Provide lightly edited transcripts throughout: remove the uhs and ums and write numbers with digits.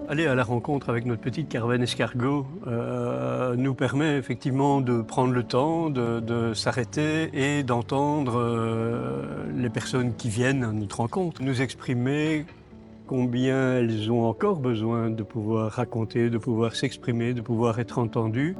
Aller à la rencontre avec notre petite caravane escargot nous permet effectivement de prendre le temps de s'arrêter et d'entendre les personnes qui viennent à notre rencontre, nous exprimer combien elles ont encore besoin de pouvoir raconter, de pouvoir s'exprimer, de pouvoir être entendues.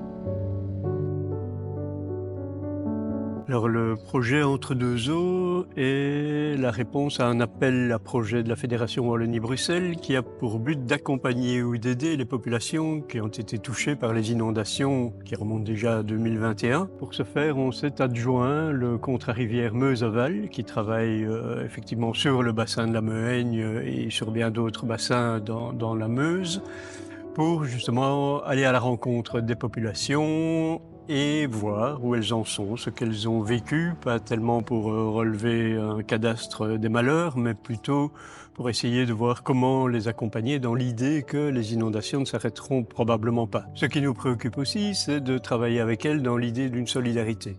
Alors le projet Entre deux eaux est la réponse à un appel à projet de la Fédération Wallonie-Bruxelles qui a pour but d'accompagner ou d'aider les populations qui ont été touchées par les inondations qui remontent déjà à 2021. Pour ce faire, on s'est adjoint le Contre-Rivière Meuse-Aval qui travaille effectivement sur le bassin de la Mehaigne et sur bien d'autres bassins dans la Meuse pour justement aller à la rencontre des populations et voir où elles en sont, ce qu'elles ont vécu, pas tellement pour relever un cadastre des malheurs, mais plutôt pour essayer de voir comment les accompagner dans l'idée que les inondations ne s'arrêteront probablement pas. Ce qui nous préoccupe aussi, c'est de travailler avec elles dans l'idée d'une solidarité,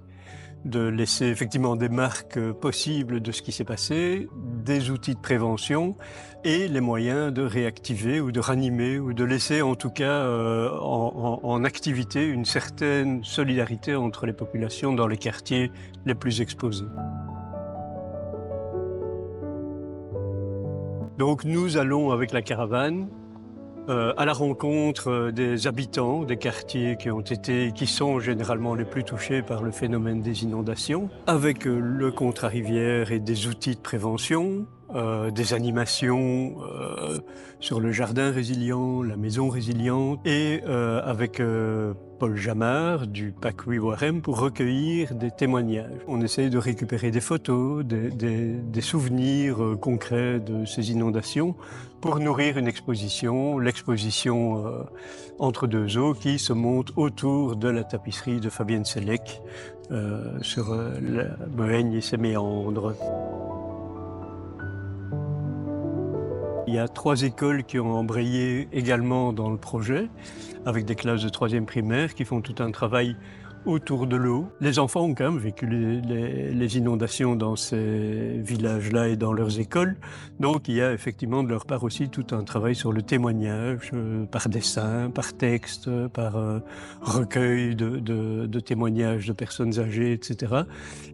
de laisser effectivement des marques possibles de ce qui s'est passé, des outils de prévention et les moyens de réactiver ou de ranimer ou de laisser en tout cas en activité une certaine solidarité entre les populations dans les quartiers les plus exposés. Donc nous allons avec la caravane à la rencontre des habitants des quartiers qui sont généralement les plus touchés par le phénomène des inondations, avec le Contre-Rivière et des outils de prévention, des animations sur le jardin résilient, la maison résiliente, et avec Paul Jamard du PAC Wiwarem pour recueillir des témoignages. On essaye de récupérer des photos, des souvenirs concrets de ces inondations pour nourrir une exposition, l'exposition Entre deux eaux qui se monte autour de la tapisserie de Fabienne Selleck sur la Mehaigne et ses méandres. Il y a 3 écoles qui ont embrayé également dans le projet, avec des classes de 3e primaire qui font tout un travail autour de l'eau. Les enfants ont quand même vécu les inondations dans ces villages-là et dans leurs écoles. Donc il y a effectivement de leur part aussi tout un travail sur le témoignage, par dessin, par texte, par recueil de témoignages de personnes âgées, etc.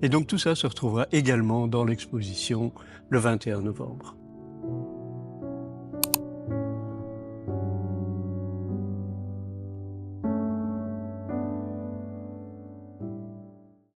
Et donc tout ça se retrouvera également dans l'exposition le 21 novembre.